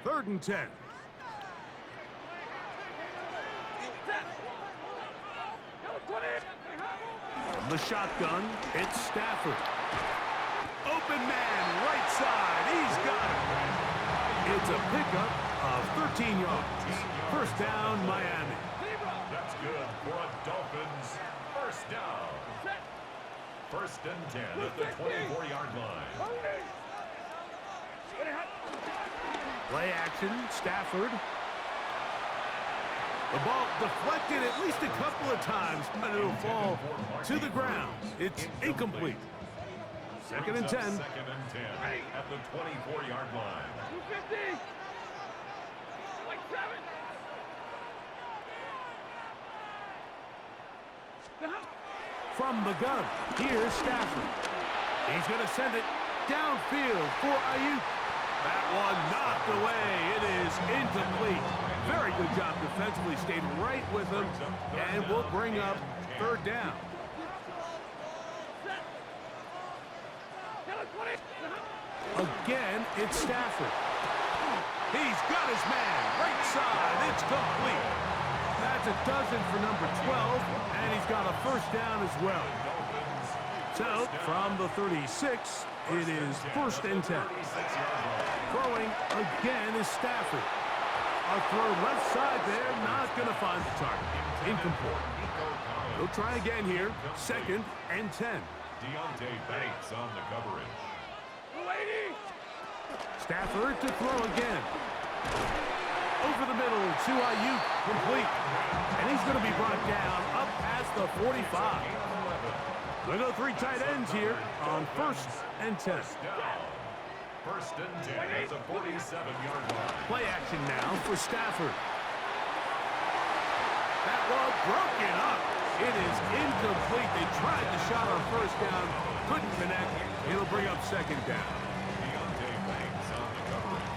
3rd and 10. From the shotgun, it's Stafford. Open man, right side. He's got it. It's a pickup of 13 yards. 1st down, Miami. That's good for a Dolphins 1st down. 1st and 10 at the 24-yard line. Play action, Stafford. The ball deflected at least a couple of times, but it'll fall to the ground. It's incomplete. 2nd and 10. 2nd and 10 at the 24-yard line. 250. Like 7. From the gun, here's Stafford. He's going to send it downfield for Ayuk. That one knocked away. It is incomplete. Very good job defensively. Stayed right with him, and will bring up 3rd down. Again, it's Stafford. He's got his man. Right side. It's complete. That's a dozen for number 12, and he's got a 1st down as well. So, from the 36, it is 1st and 10. Throwing again is Stafford. A throw left side there, not going to find the target. Incomplete. He'll try again here. 2nd and 10. Deontay Banks on the coverage. Stafford to throw again. Over the middle to Ayuk, complete. And he's going to be brought down up past the 45. We'll go 3 tight ends here on 1st and 10. 1st and 10 at the 47-yard line. Play action now for Stafford. That ball broken up. It is incomplete. They tried the shot on 1st down, couldn't connect. It'll bring up 2nd down. Deontay Banks on the coverage.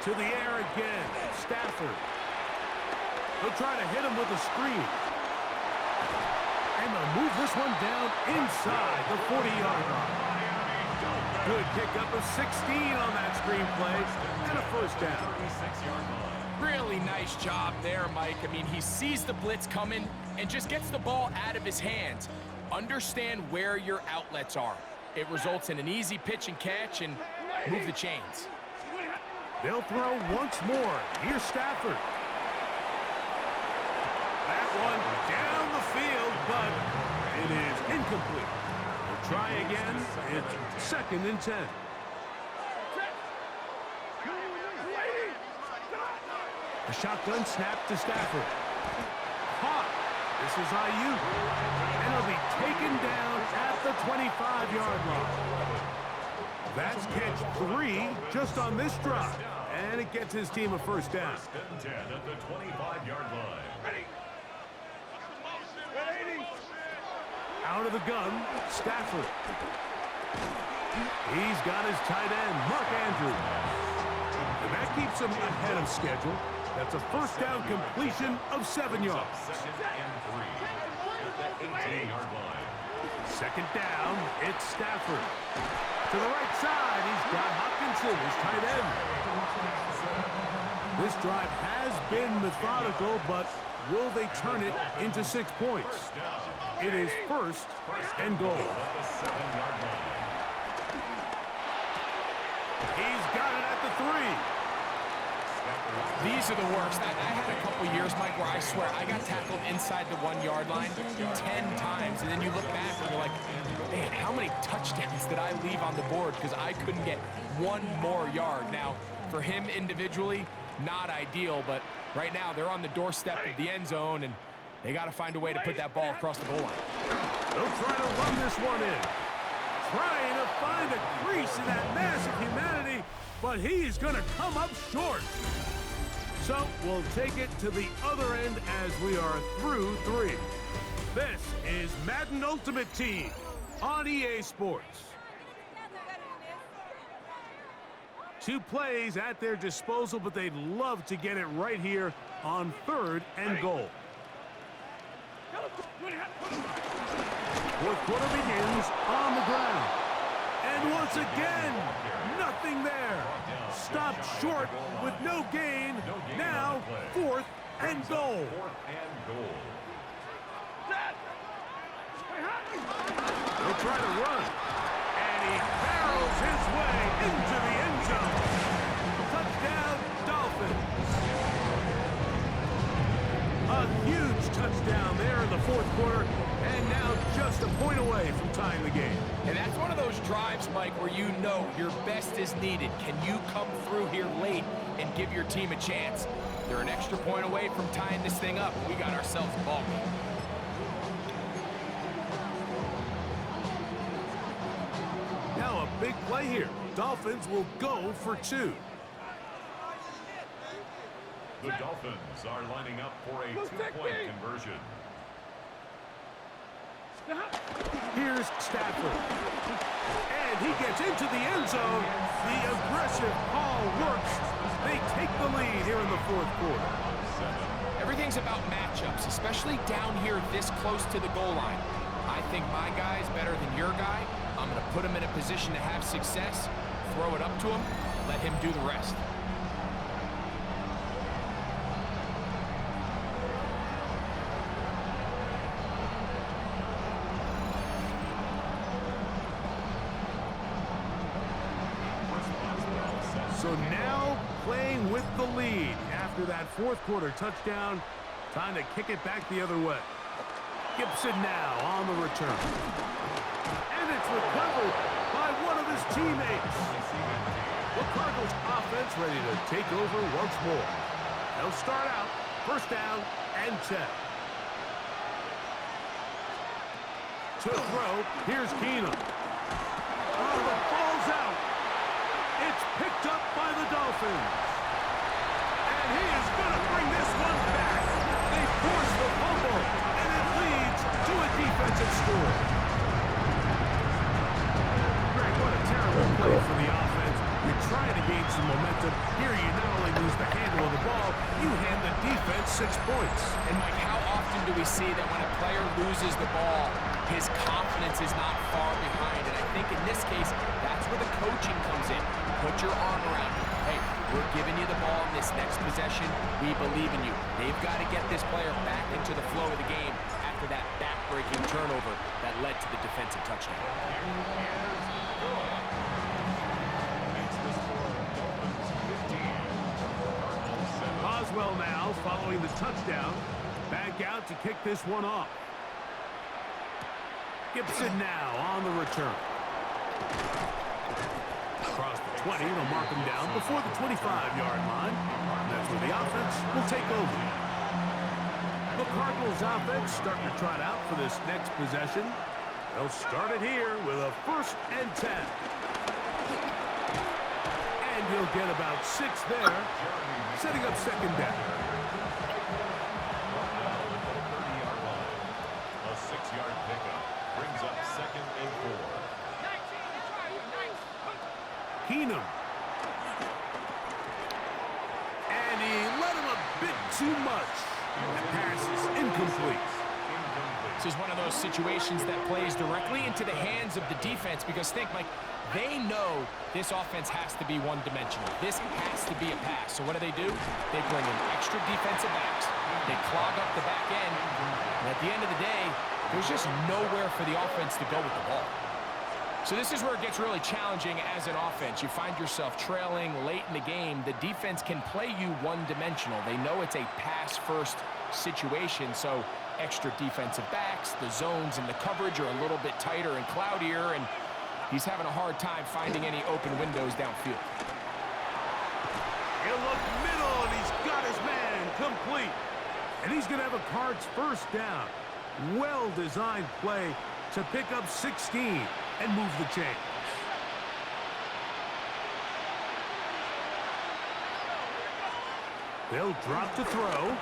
To the air again, Stafford. They'll try to hit him with a screen. And they'll move this one down inside the 40-yard line. Good pickup of 16 on that screen play, and a 1st down. 36-yard line. Really nice job there, Mike. I mean, he sees the blitz coming and just gets the ball out of his hands. Understand where your outlets are. It results in an easy pitch and catch and move the chains. They'll throw once more. Here's Stafford. That one down the field, but it is incomplete. We'll try again. It's 2nd and 10. A shotgun snap to Stafford. Caught. This is Ayuk. And he'll be taken down at the 25-yard line. That's catch 3 just on this drive. And it gets his team a 1st down. 1st and 10 at the 25-yard line. Out of the gun, Stafford. He's got his tight end, Mark Andrews. And that keeps him ahead of schedule. That's a 1st down completion of 7 yards. 2nd and 3 at the 18-yard line. 2nd down, it's Stafford. To the right side, he's got Hopkinson, his tight end. This drive has been methodical, but will they turn it into 6 points? It is 1st and goal. He's got it at the 3. These are the worst. I had a couple years, Mike, where I swear I got tackled inside the 1-yard line 10 times, and then you look back and you're like, man, how many touchdowns did I leave on the board because I couldn't get 1 more yard? Now, for him individually, not ideal, but right now they're on the doorstep of the end zone, and they got to find a way to put that ball across the goal line. They'll try to run this one in. Trying to find a crease in that mass of humanity, but he is going to come up short. So we'll take it to the other end as we are through 3. This is Madden Ultimate Team on EA Sports. 2 plays at their disposal, but they'd love to get it right here on 3rd and goal. 4th quarter begins on the ground. And once again, nothing there. Stopped short with no gain. Now, 4th and goal. 4th and goal. He'll try to run. And he barrels his way into the end zone. Touchdown, Dolphins. A huge touchdown there in the 4th quarter. And now just a point away from tying the game. And that's one of those drives, Mike, where you know your best is needed. Can you come through here late and give your team a chance? They're an extra point away from tying this thing up. We got ourselves a ball game. Now a big play here. Dolphins will go for 2. The Dolphins are lining up for a 2-point conversion. Here's Stafford. And he gets into the end zone. The aggressive call works. They take the lead here in the 4th quarter. Everything's about matchups, especially down here this close to the goal line. I think my guy's better than your guy. I'm going to put him in a position to have success, throw it up to him, let him do the rest. So now playing with the lead after that 4th quarter touchdown. Time to kick it back the other way. Gibson now on the return. And it's recovered by one of his teammates. The Cardinals offense ready to take over once more. They'll start out 1st down and 10. To throw, here's Keenum. Oh, the ball's out. It's picked up by the Dolphins. And he is going to bring this one back. They force the fumble, and it leads to a defensive score. Greg, what a terrible play for the offense. You're trying to gain some momentum. Here you not only lose the handle of the ball, you hand the defense 6 points. And Mike, how often do we see that when a player loses the ball, his confidence is not far behind? And I think in this case, that's where the coaching comes in. Put your arm around him. Hey, we're giving you the ball in this next possession. We believe in you. They've got to get this player back into the flow of the game after that back-breaking turnover that led to the defensive touchdown. Oswell now following the touchdown. Back out to kick this one off. Gibson now on the return. Across the 20, they'll mark him down before the 25-yard line. That's where the offense will take over. The Cardinals offense starting to trot out for this next possession. They'll start it here with a 1st and 10. And you'll get about 6 there, setting up 2nd down. A 6-yard pickup brings up 2nd and 4. Keenum. And he let him a bit too much. The pass is incomplete. This is one of those situations that plays directly into the hands of the defense because think, Mike, they know this offense has to be one-dimensional. This has to be a pass. So what do? They bring in extra defensive backs. They clog up the back end. And at the end of the day, there's just nowhere for the offense to go with the ball. So this is where it gets really challenging as an offense. You find yourself trailing late in the game. The defense can play you one-dimensional. They know it's a pass-first situation, so extra defensive backs, the zones and the coverage are a little bit tighter and cloudier, and he's having a hard time finding any open windows downfield. He'll look middle, and he's got his man complete. And he's going to have a Cards 1st down. Well-designed play to pick up 16 and move the chain. They'll drop to throw.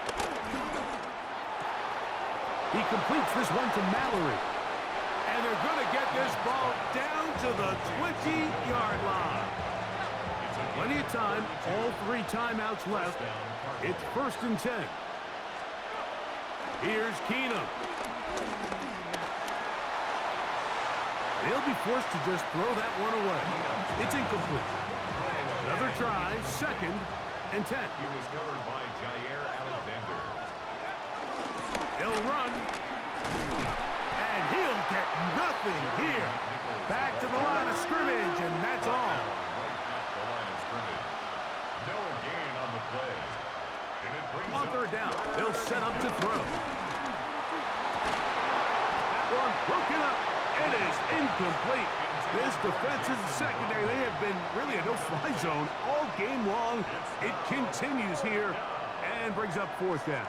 He completes this one to Mallory. And they're going to get this ball down to the 20-yard line. Plenty of time, all 3 timeouts left. It's 1st and 10. Here's Keenum. He'll be forced to just throw that one away. It's incomplete. Another try, 2nd and 10. He was covered by Jair Alexander. He'll run. And he'll get nothing here. Back to the line of scrimmage, and that's all. Right at the line of scrimmage. No gain on the play. And it brings On 3rd down, they'll set up to throw. That one broken up. It is incomplete. This defensive secondary, they have been really a no-fly zone all game long. It continues here and brings up 4th down.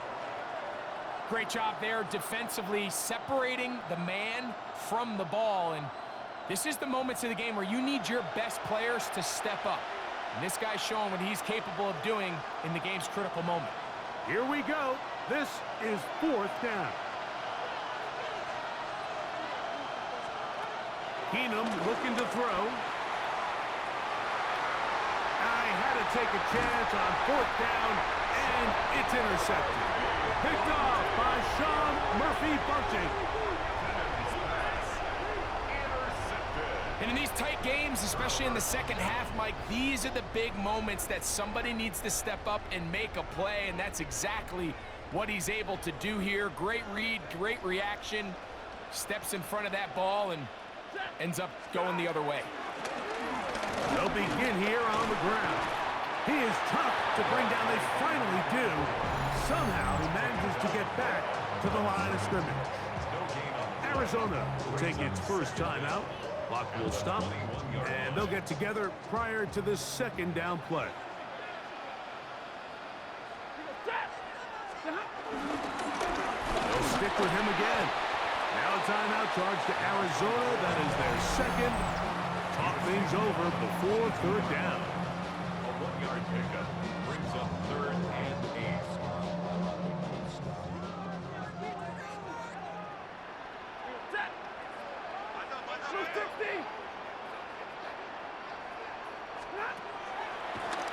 Great job there defensively, separating the man from the ball. And this is the moments of the game where you need your best players to step up. And this guy's showing what he's capable of doing in the game's critical moment. Here we go. This is 4th down. Keenum looking to throw. I had to take a chance on 4th down, and it's intercepted. Picked off by Sean Murphy Bunting. And in these tight games, especially in the second half, Mike, these are the big moments that somebody needs to step up and make a play, and that's exactly what he's able to do here. Great read, great reaction, steps in front of that ball and ends up going the other way. They'll begin here on the ground. He is tough to bring down. They finally do. Somehow he manages to get back to the line of scrimmage. Arizona will take its first timeout. Clock will stop, and they'll get together prior to this 2nd down play. They'll stick with him again. Now a timeout charge to Arizona. That is their 2nd. Talk things over before 3rd down. A 1-yard pickup brings up 3rd and 8.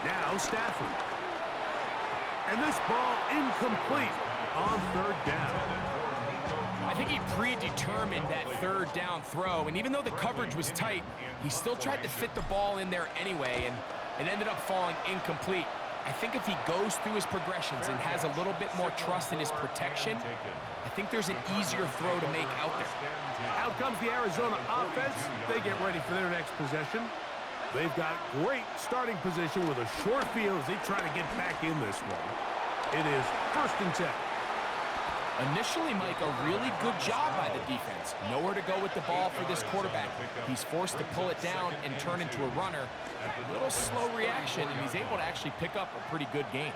Now Stafford. And this ball incomplete on 3rd down. I think he predetermined that 3rd down throw, and even though the coverage was tight, he still tried to fit the ball in there anyway, and it ended up falling incomplete. I think if he goes through his progressions and has a little bit more trust in his protection, I think there's an easier throw to make out there. Out comes the Arizona offense. They get ready for their next possession. They've got great starting position with a short field as they try to get back in this one. It is 1st and 10. Initially, Mike, a really good job by the defense. Nowhere to go with the ball for this quarterback. He's forced to pull it down and turn into a runner. A little slow reaction, and he's able to actually pick up a pretty good game.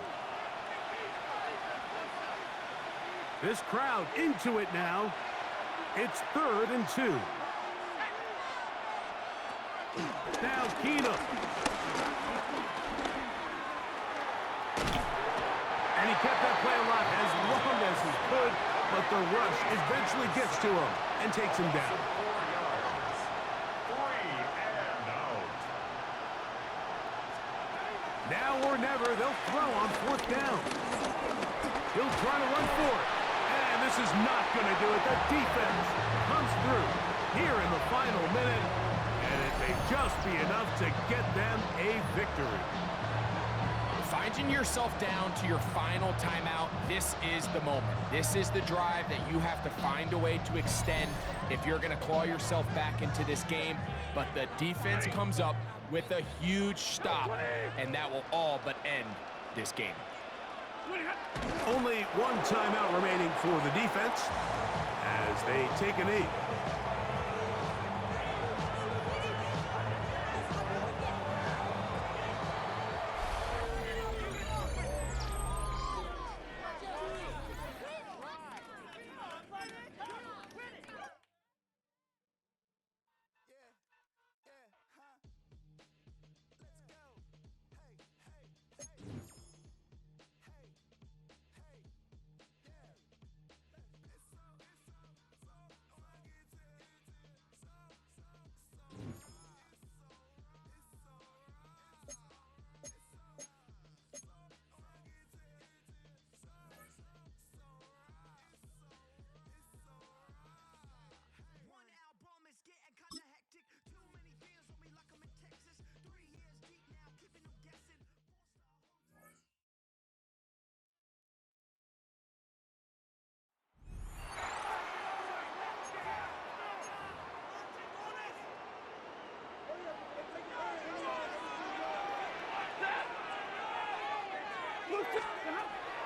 This crowd into it now. It's 3rd and 2. Now Keenum. And he kept that play alive as long as he could, but the rush eventually gets to him and takes him down. 4 yards. 3 and out. Now or never, they'll throw on 4th down. He'll try to run for it. And this is not going to do it. The defense comes through here in the final minute. And it may just be enough to get them a victory. Finding yourself down to your final timeout, this is the moment. This is the drive that you have to find a way to extend if you're going to claw yourself back into this game. But the defense comes up with a huge stop, and that will all but end this game. Only one timeout remaining for the defense as they take a knee.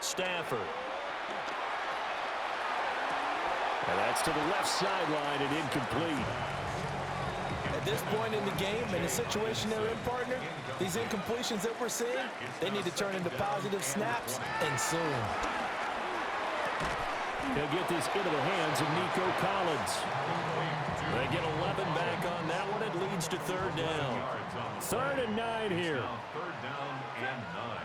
Stafford. And that's to the left sideline and incomplete. At this point in the game, in the situation they're in, partner, these incompletions that we're seeing, they need to turn into positive snaps, and soon. He'll get this into the hands of Nico Collins. They get 11 back on that one. It leads to third down. 3rd and 9 here. Third down and 9.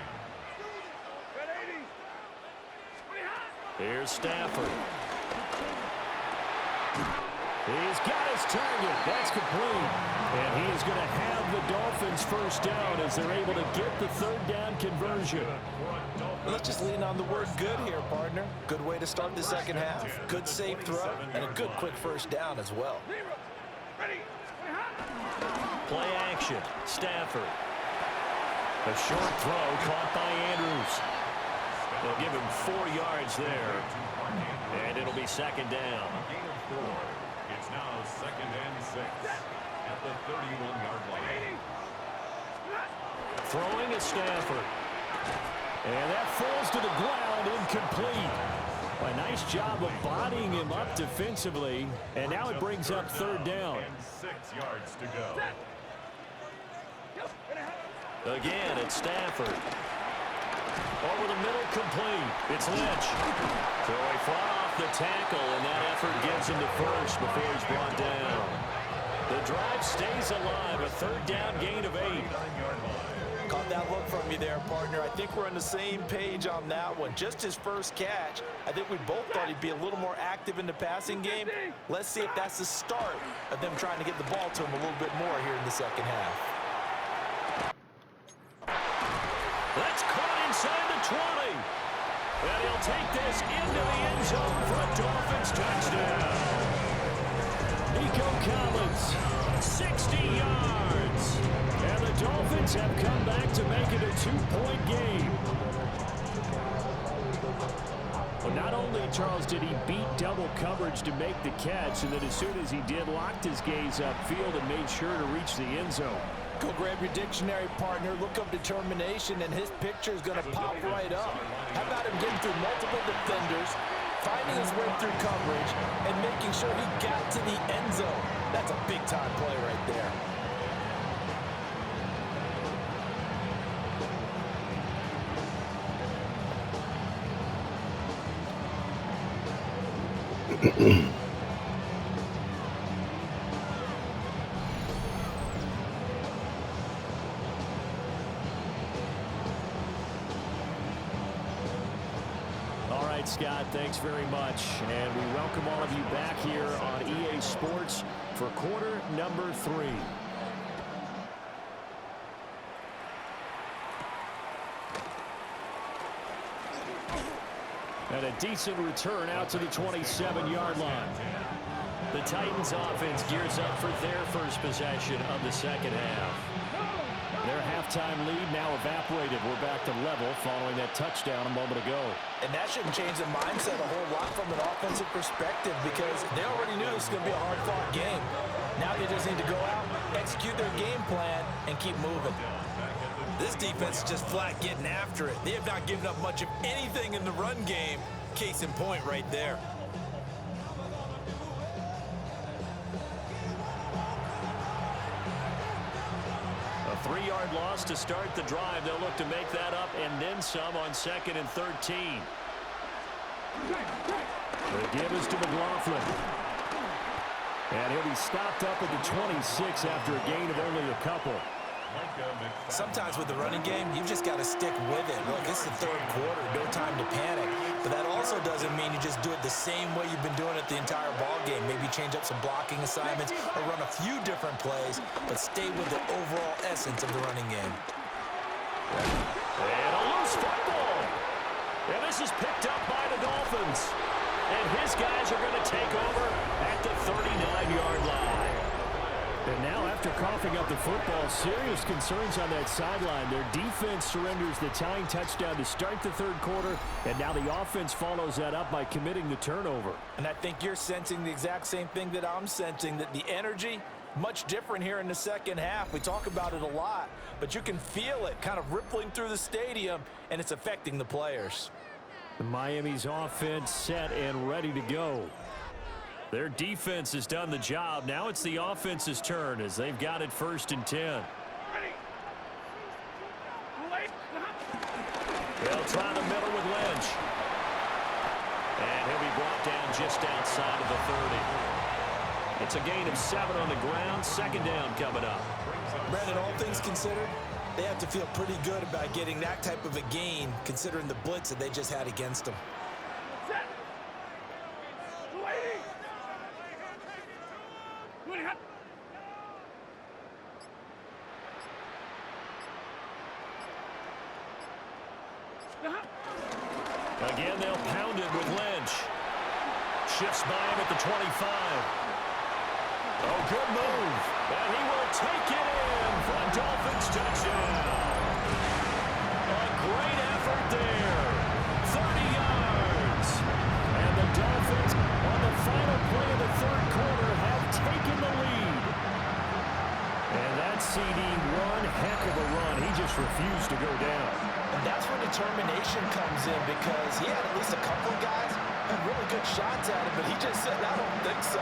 Here's Stafford. He's got his target. That's complete. And he is going to have the Dolphins first down as they're able to get the third down conversion. Let's just lean on the word good here, partner. Good way to start the second half. Good safe throw, and a good quick first down as well. Play action. Stafford. A short throw caught by Andrews. They'll give him 4 yards there. And it'll be second down. Gain of 4. It's now 2nd and 6 at the 31-yard line. Throwing is Stafford. And that falls to the ground, incomplete. A nice job of bodying him up defensively. And now it brings up third down. And 6 yards to go. Again, it's Stafford. Over the middle, complete. It's Lynch. So he fought off the tackle, and that effort gives him to first before he's brought down. The drive stays alive. A third down gain of 8. Caught that look from you there, partner. I think we're on the same page on that one. Just his first catch. I think we both thought he'd be a little more active in the passing game. Let's see if that's the start of them trying to get the ball to him a little bit more here in the second half. That's caught inside the 20. And he'll take this into the end zone for a Dolphins touchdown. Nico Collins, 60 yards. And the Dolphins have come back to make it a 2-point game. Well, not only, Charles, did he beat double coverage to make the catch, and then as soon as he did, locked his gaze upfield and made sure to reach the end zone. Go grab your dictionary, partner. Look up determination, and his picture is going to pop right up. How about him getting through multiple defenders, finding his way through coverage, and making sure he got to the end zone? That's a big-time play right there. All right, Scott, thanks very much. And we welcome all of you back here on EA Sports for quarter number 3. And a decent return out to the 27-yard line. The Titans offense gears up for their first possession of the second half. Their halftime lead now evaporated. We're back to level following that touchdown a moment ago. And that shouldn't change the mindset a whole lot from an offensive perspective because they already knew this was going to be a hard-fought game. Now they just need to go out, execute their game plan, and keep moving. This defense is just flat getting after it. They have not given up much of anything in the run game. Case in point right there. A 3-yard loss to start the drive. They'll look to make that up and then some on 2nd and 13. The give is to McLaughlin. And he'll be stopped up at the 26 after a gain of only a couple. Sometimes with the running game, you've just got to stick with it. Look, it's the third quarter, no time to panic. But that also doesn't mean you just do it the same way you've been doing it the entire ball game. Maybe change up some blocking assignments or run a few different plays, but stay with the overall essence of the running game. And a loose football. And this is picked up by the Dolphins. And his guys are going to take over at the 39-yard line. And now, after coughing up the football, serious concerns on that sideline. Their defense surrenders the tying touchdown to start the third quarter, and now the offense follows that up by committing the turnover. And I think you're sensing the exact same thing that I'm sensing, that the energy, much different here in the second half. We talk about it a lot, but you can feel it kind of rippling through the stadium, and it's affecting the players. Miami's offense set and ready to go. Their defense has done the job. Now it's the offense's turn as they've got it 1st and 10. They'll try the middle with Lynch. And he'll be brought down just outside of the 30. It's a gain of 7 on the ground. 2nd down coming up. Brandon, all things considered, they have to feel pretty good about getting that type of a gain considering the blitz that they just had against them. Again, they'll pound it with Lynch. Shifts by him at the 25. Oh, good move. And he will take it in for a Dolphins touchdown. A great effort there. 30 yards. And the Dolphins, on the final play of the 3rd quarter, have taken the lead. And that CD, one heck of a run. He just refused to go down. And that's where determination comes in because he had at least a couple of guys who had really good shots at him, but he just said, I don't think so.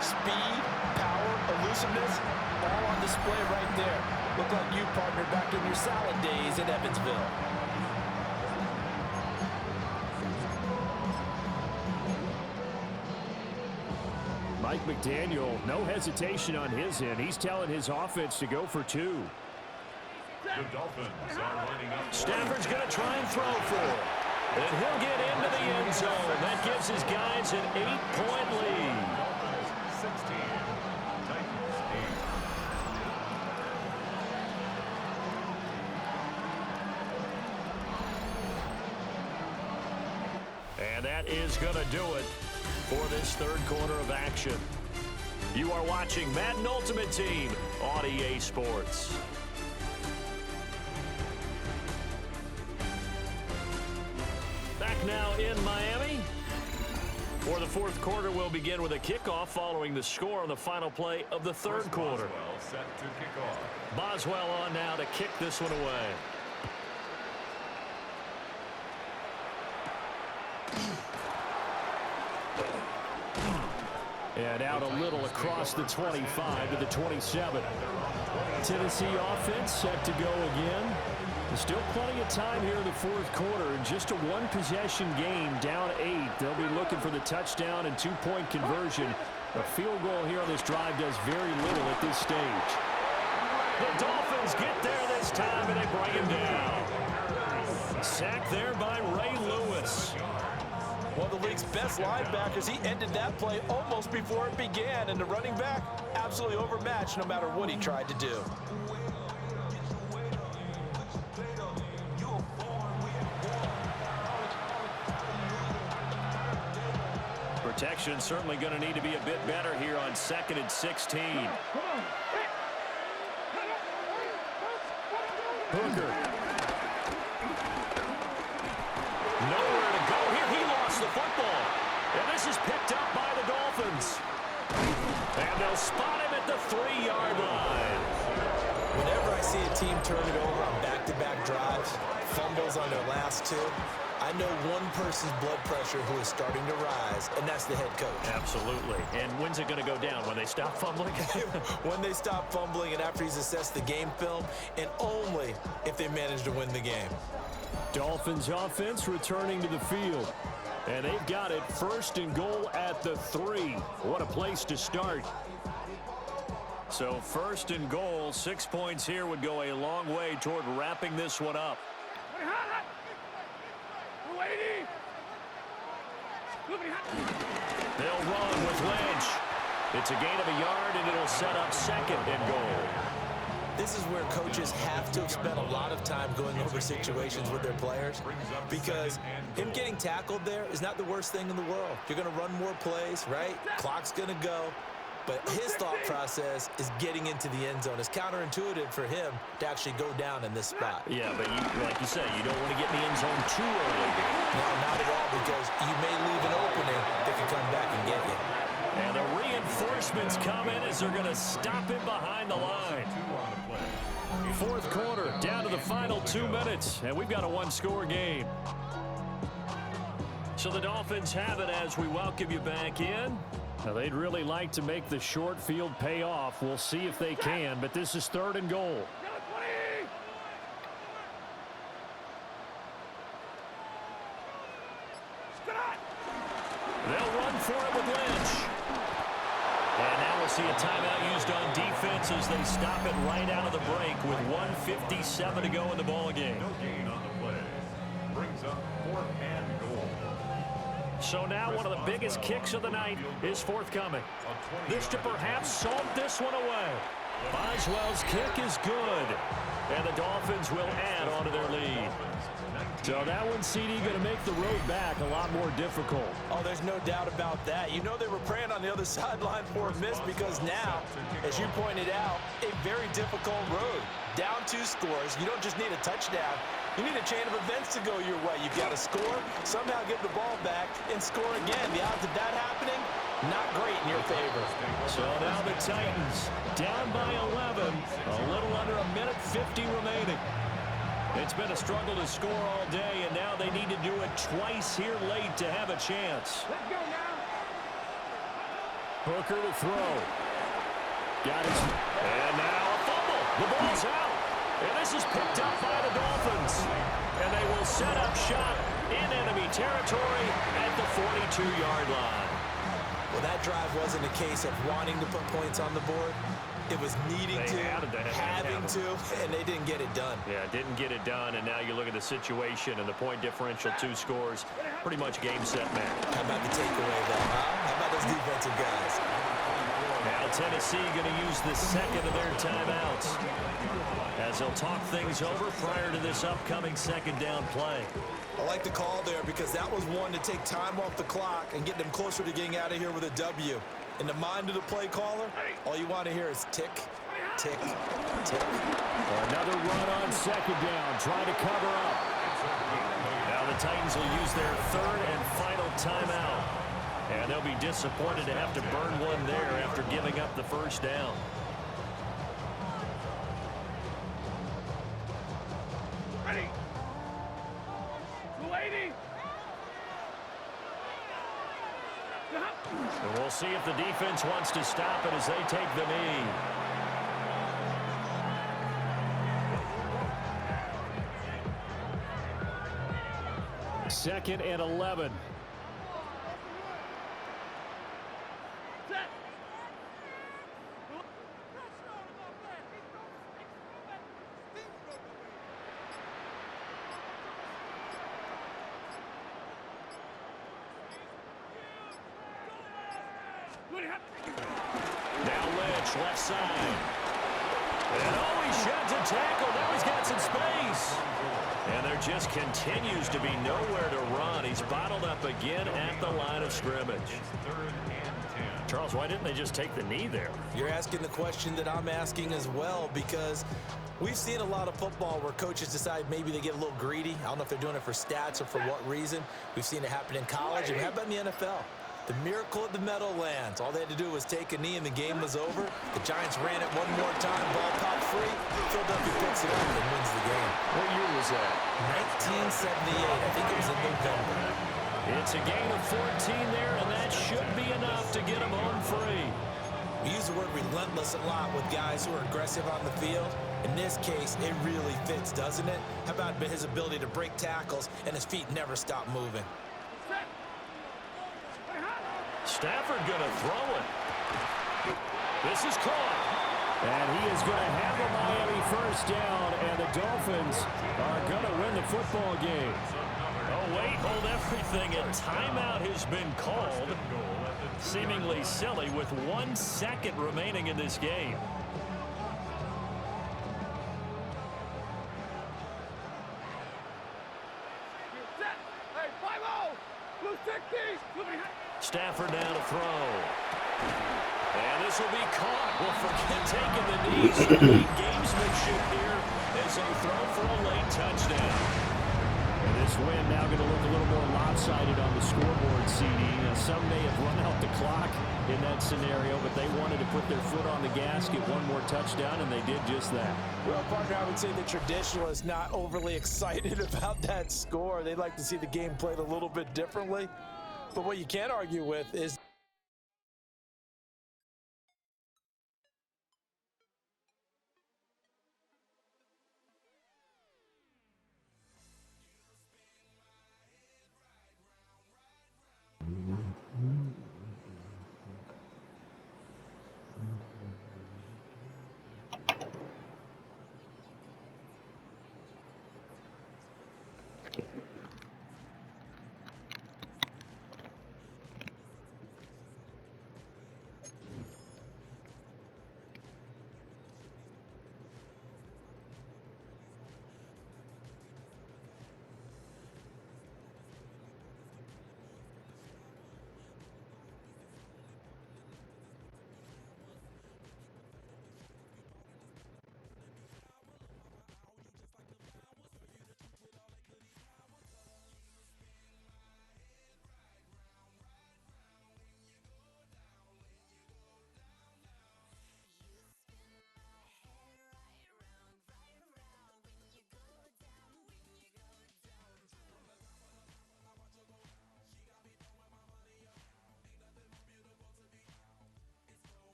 Speed, power, elusiveness, all on display right there. Look like you, partner, back in your salad days in Evansville. Mike McDaniel, no hesitation on his end. He's telling his offense to go for 2. The Dolphins are lining up. Stafford's going to try and throw for it. And he'll get into the end zone. That gives his guys an 8-point lead. Dolphins 16, Titans 8. And that is going to do it for this 3rd quarter of action. You are watching Madden Ultimate Team on EA Sports. Back now in Miami. For the 4th quarter, we'll begin with a kickoff following the score on the final play of the 3rd quarter. Boswell set to kick off. Boswell on now to kick this one away. And out a little across the 25 to the 27. Tennessee offense set to go again. There's still plenty of time here in the 4th quarter. And just a 1-possession game, down 8. They'll be looking for the touchdown and 2-point conversion. A field goal here on this drive does very little at this stage. The Dolphins get there this time, and they bring him down. Sacked there by Ray Lewis. One of the league's best linebackers, he ended that play almost before it began, and the running back absolutely overmatched no matter what he tried to do. Protection certainly going to need to be a bit better here on 2nd and 16. Hooker. Nowhere to go here. He lost the football. And this is picked up by the Dolphins. And they'll spot him at the 3-yard line. Whenever I see a team turn it over on back-to-back drives, fumbles on their last 2, I know one person's blood pressure who is starting to rise, and that's the head coach. Absolutely. And when's it going to go down? When they stop fumbling? When they stop fumbling and after he's assessed the game film, and only if they manage to win the game. Dolphins offense returning to the field. And they've got it 1st and goal at the 3. What a place to start. So 1st and goal, 6 points here would go a long way toward wrapping this one up. They'll run with Lynch. It's a gain of a yard, and it'll set up 2nd and goal. This is where coaches have to have spent a lot of time going over situations with their players, because him getting tackled there is not the worst thing in the world. You're going to run more plays, right? Clock's going to go. But his thought process is getting into the end zone. It's counterintuitive for him to actually go down in this spot. Yeah, but like you say, you don't want to get in the end zone too early. No, not at all, because you may leave an opening that can come back and get you. And the reinforcements come in as they're going to stop him behind the line. 4th quarter, down to the final 2 minutes, and we've got a 1-score game. So the Dolphins have it as we welcome you back in. Now, they'd really like to make the short field pay off. We'll see if they can, but this is 3rd and goal. They'll run for it with Lynch. And now we'll see a timeout used on defense as they stop it right out of the break with 1:57 to go in the ball game. No gain on the play. Brings up 4th and goal. So now one of the biggest kicks of the night is forthcoming. This to perhaps salt this one away. Boswell's kick is good. And the Dolphins will add on to their lead. So that one, CD, going to make the road back a lot more difficult. Oh, there's no doubt about that. You know they were praying on the other sideline for a miss because now, as you pointed out, a very difficult road. Down 2 scores. You don't just need a touchdown. You need a chain of events to go your way. You've got to score, somehow get the ball back, and score again. The odds of that happening, not great in your favor. So now the Titans down by 11. A little under 1:50 remaining. It's been a struggle to score all day, and now they need to do it twice here late to have a chance. Let's go now. Hooker to throw. Got it. And now a fumble. The ball's out. And this is picked up by the Dolphins. And they will set up shop in enemy territory at the 42-yard line. Well, that drive wasn't a case of wanting to put points on the board. It was needing to, having to, and they didn't get it done. Yeah, didn't get it done, and now you look at the situation and the point differential, 2 scores, pretty much game, set, match. How about the takeaway, though, huh? How about those defensive guys? Now Tennessee going to use the second of their timeouts as they'll talk things over prior to this upcoming 2nd down play. I like the call there because that was one to take time off the clock and get them closer to getting out of here with a W. In the mind of the play caller, all you want to hear is tick, tick, tick. Another run on 2nd down, trying to cover up. Now the Titans will use their 3rd and final timeout. And they'll be disappointed to have to burn one there after giving up the 1st down. Ready. 280. And we'll see if the defense wants to stop it as they take the knee. Second and 11. Now Lynch, left side. And oh, he sheds a tackle. Now he's got some space. And there just continues to be nowhere to run. He's bottled up again at the line of scrimmage. Charles, why didn't they just take the knee there? You're asking the question that I'm asking as well, because we've seen a lot of football where coaches decide maybe they get a little greedy. I don't know if they're doing it for stats or for what reason. We've seen it happen in college, and how about in the NFL? The miracle at the Meadowlands. All they had to do was take a knee and the game was over. The Giants ran it one more time, ball popped free. Philadelphia picks it up and wins the game. What year was that? 1978. I think it was in November. It's a gain of 14 there, and that should be enough to get them home free. We use the word relentless a lot with guys who are aggressive on the field. In this case, it really fits, doesn't it? How about his ability to break tackles and his feet never stop moving? Stafford going to throw it. This is caught. And he is going to have a Miami 1st down, and the Dolphins are going to win the football game. Oh, wait, hold everything. A timeout has been called. Seemingly silly with 1 second remaining in this game. Hey, 5-0. Blue 60. Stafford now to throw. And this will be caught. Well, forget taking the knees. Great gamesmanship here as they throw for a late touchdown. And this win now going to look a little more lopsided on the scoreboard, CD. Some may have run out the clock. in that scenario, but they wanted to put their foot on the gas, get one more touchdown, and they did just that. Well, partner, I would say the traditionalists not overly excited about that score. They'd like to see the game played a little bit differently. But what you can't argue with is